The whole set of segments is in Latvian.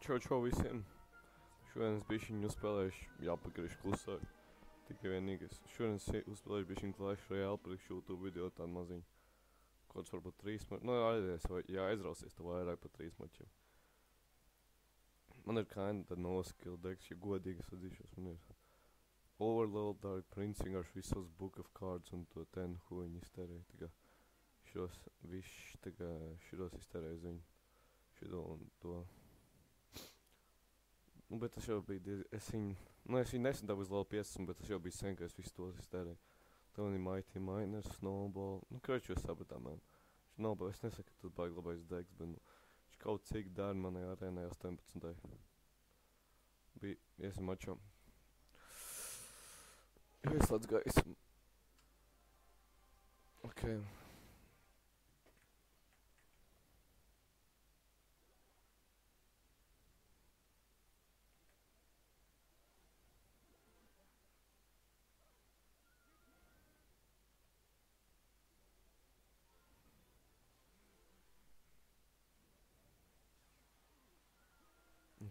Čau visiem! Šodien es bišķiņu uzspēlēšu, jāpagriež klusāk. Tikai vienīgi es šodien uzspēlēšu bišķiņu Clash Royale priekš YouTube video tādu maziņu. Kods varbūt 3 mačiem. Nu, aizies, vai aizrausies tu vairāk par 3 mačiem. Man ir kinda no-skill decks, ja godīgi es atzīšos. Man ir Overlord, Dark Prince, vienkārši visos Book of Cards un to ten, ko viņi iztērēja. Tā kā šitos iztērēja uz viņu. Šito un to. Nu, bet tas jau bija es viņu nesen dabūju uz level 50, bet tas jau bija sen, ka es visu tos iztērēju. Tā man ir Mighty Miner, Snowball, nu, kroči jūs sapratām, man. Snowball, es nesaku, ka tas baigi labais decks, bet, nu, viņš kaut cik dara manai arēnai 18. Bija, iesim mačo. Ieslēdz gaismu. Ok.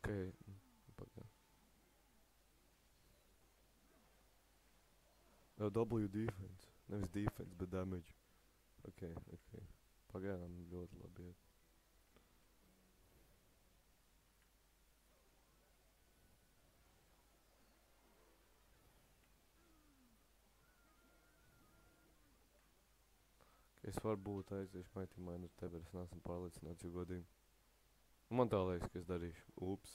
Ok, pagaid. W defense, nevis defense, bet damage. Ok. Pagaidām ļoti labi iet. Es varbūt aiziešu Mighty Miner te, bet es neesmu pārliecināts, jo godīgi. Man tā liekas, ka es darīšu. Ups.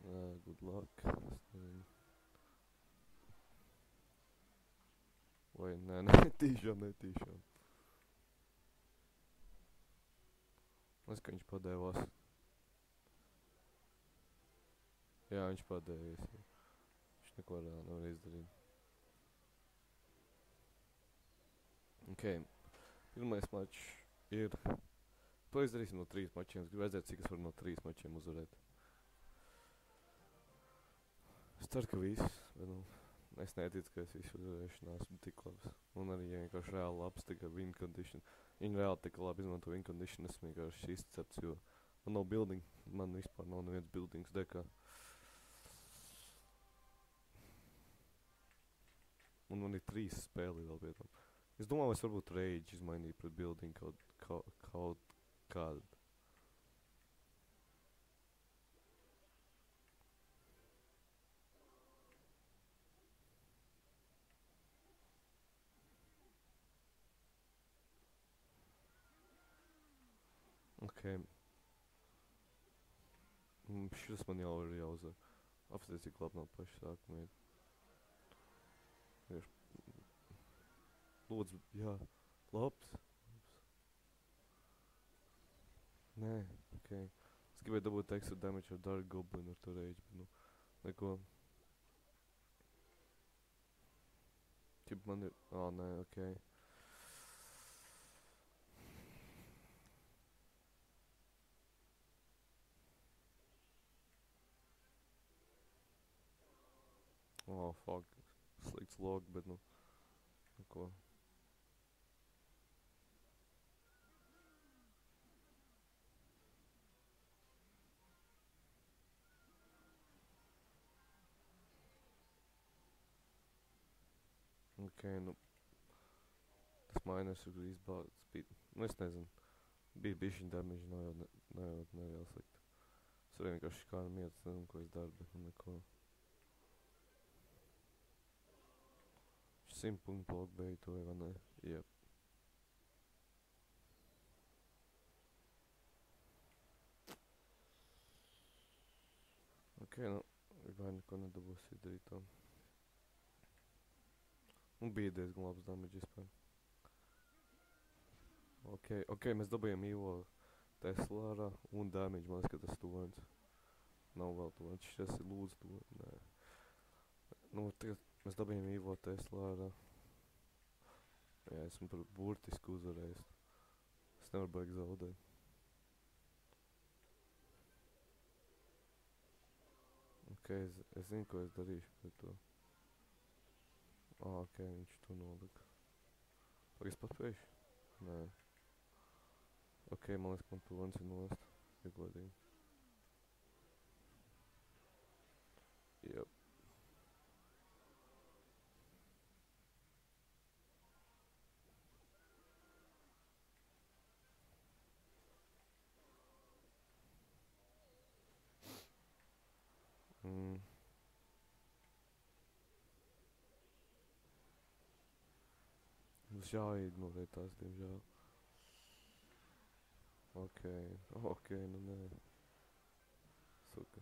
Good luck. Es nezinu. Vai, nē, netīšām. Es, ka viņš padēvās. Jā, viņš padēvies. Viņš neko reāli nevar izdarīt. Ok. Pirmais mačs ir... To izdarīsim no 3 mačiem. Es gribu redzēt, cik es varu no 3 mačiem uzvarēt. Es ceru, ka viss, bet, nu, es neticu, ka es visu uzvarēšu, neesmu tik labs. Un arī, ja vienkārši reāli labs, tikai win condition. Viņi reāli tik labi izmanto win condition, es vienkārši izcepts, jo man nav building. Man vispār nav neviens buildings dekā. Un man ir 3 spēli vēl vietām. Es domāju, es varbūt rage izmainīju pret building kaut kādu. Ok. Šis man jau ir jāuzvar. Apstāties, cik labi nav paši sākuma iet. Lūdzu, jā. Labs. Nē, ok. Es gribēju dabūt extra damage ar Dark Goblin ar to rage, bet, nu, neko. Čip man ir... nē, ok. Fuck. Slikts log, bet, nu, neko. Ok, nu. Tas miners ir izbāts. Nu, es nezinu. Bija bišķiņ damage, nav jau slikti. Es arī vienkārši kā mietas, nezinu, ko es daru, bet nu neko. 100 punktu bloku beigtoja, vai ne? Jep. Ok, nu, vai neko nedabūs izdarīt to. Un bija diezgan labs damage vispār. Ok, mēs dabījām Evo Tesla ārā un damage, man liekas, ka tas torns. Nav vēl torns, šis ir lūdzu torns, nē. Nu, tagad mēs dabījām Evo Tesla ārā. Jā, esmu par burtisku uzvarējis. Es nevaru baigi zaudēt. Ok, es zinu, ko es darīšu pret to. Ok, viņš to nolika. Pag es paspējuši? Nē. Ok, man liekas, man torns ir nost. Ja godīgi. Mm. Mums jāignorē tās, diemžēl. Ok, nu nē. Suka.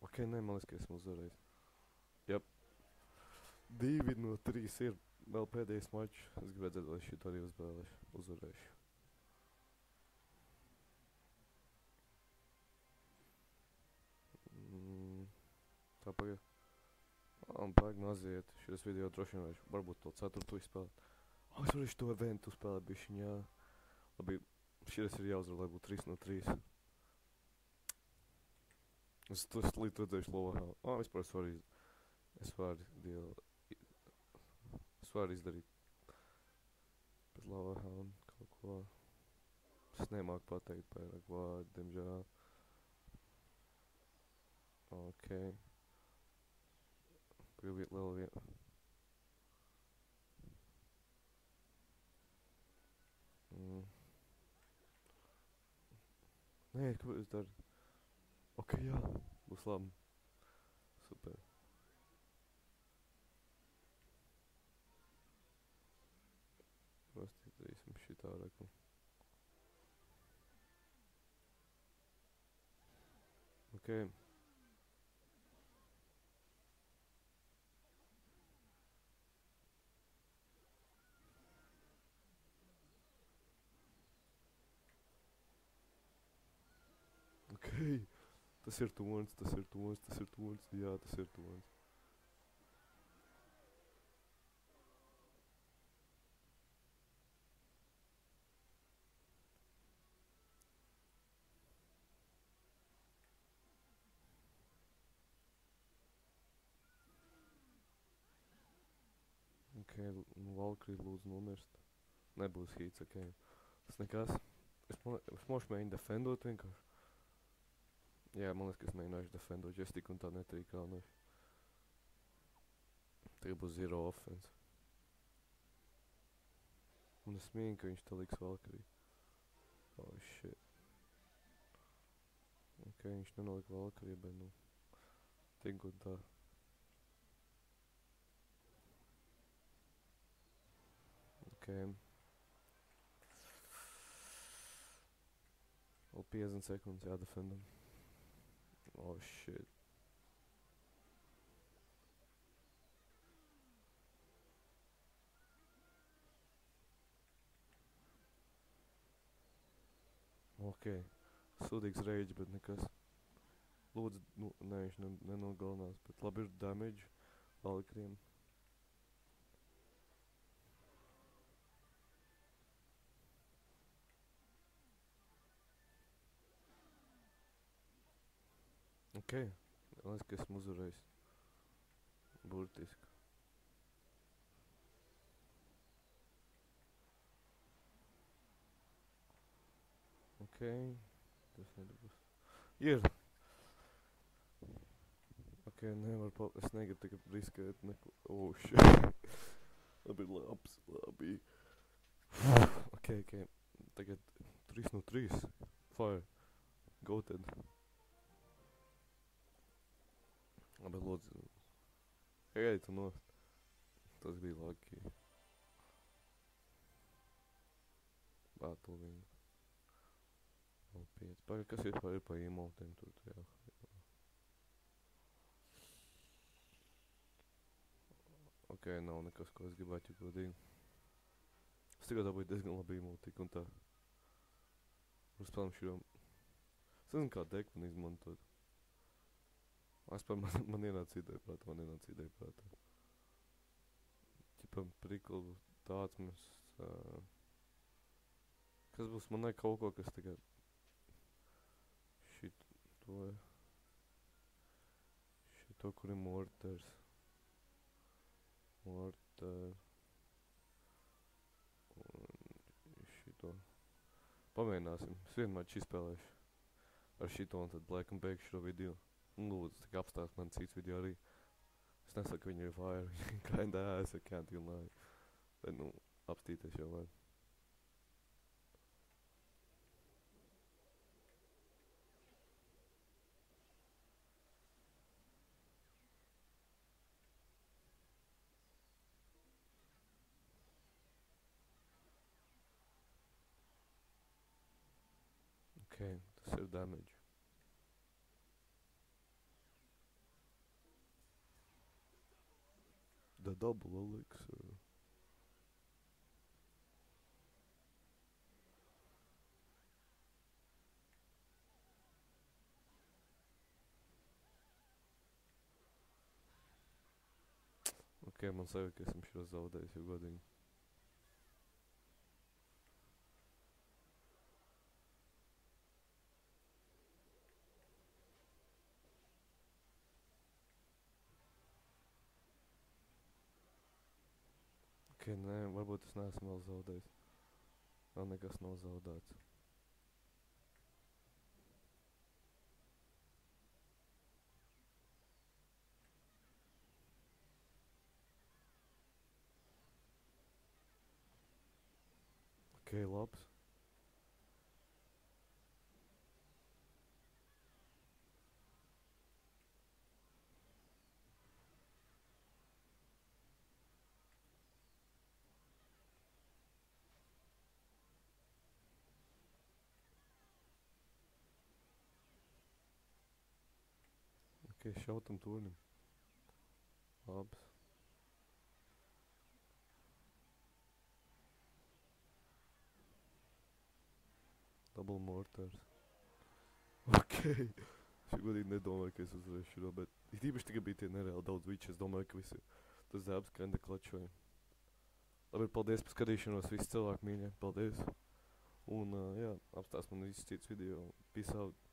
Ok, nē, man liekas, ka esmu uzvarējis. Jep. 2 no 3 ir vēl pēdējais mačs. Es gribētu redzēt, lai šito arī uzvarēšu. Tā pagaid. Man baigi maziet. Šis video droši vien varbūt to 4. izspēlēt. Es varēšu to eventu spēlēt bišķiņ, jā. Labi, šis ir jāuzvar, lai būtu 3 no 3. Es līdz redzējuši lovā. Vispār es varu izdarīt pēc lava hound kaut ko. Es nemāku pateikt pārāk vārdu, diemžēl. Ok. Gribu iet lielu vienu. Nē, ko es daru? Ok, jā, būs labi. Super. Mēs darīsim šitā reku. Ok. Ok. Tas ir tons. Jā, tas ir tons. Ok, Valkyrie lūdzu nomirst. Nebūs hīts, ok. Tas nekas. Es mošu mēģinu defendot vienkārši. Jā, man liekas, ka es mēģināšu defendot, jo es tik un tā netrīkānošu. Tagad būs 0 offense. Un es mīnu, ka viņš te liks Valkyrie. Oh, shit. Ok, viņš nenolika Valkyrie, bet nu. Tik un tā. Ok. Vēl 50 sekundes jādefendam. Oh, shit. Ok. Sūdīgs rage, bet nekas. Lūdzu, nu, nē, viņš nenogalinās, bet labi ir damage Valkyriem. Ok. Liekas, ka esmu uzvarējis. Burtiski. Ok. Tas nebūs. Ir! Ok, nevar es negribu tagad riskēt neko. Oh, shit. Labi, labi. Ok. Tagad 3 no 3. Fire. Go then. Labi, lūdzu. Ej, tu nost. Tas bija lucky. Battle viņu. Vēl 5. Pagaid, kas vispār ir pa emotiem tur, jā. Ok, nav nekas, ko es gribētu godīgi. Es tikai dabūju diezgan labi emotu, tik un tā. Uzspēlēm širo. Es nezinu, kā deku man izmantot. Man ienāca ideja prātā. Ķipam priklu tāds mēs... Kas būs, man ne kaut ko, kas tagad... Šito, kur ir mortars. Mortar. Un šito. Pamēģināsim. Es vienmēr izspēlēšu. Ar šito un tad laikam beigšu šo video. Un lūdzu, tik apstāst man cits video arī. Es nesaku, ka viņi ir fire. Kinda ass, I can't lie. Bet nu, apstīties jau vajag. Ok, tas ir damage. The double elixir. Ok, man sajūt, ka esam šo zaudējis jau godīgi. Ok, nē, varbūt es neesmu vēl zaudējis. Vēl nekas nav zaudēts. Ok, labs. Ok, šautam tornim. Labs. Double mortars. Ok. Es godīgi nedomāju, ka es uzvarēšu šo, bet it īpaši tikai bija tie nereāli daudz viču. Es domāju, ka visi tas dēbs kinda klačoja. Labi, paldies par skatīšanos, visi cilvēki mīļie. Paldies. Un, jā, apstās man visus cits video. Peace out.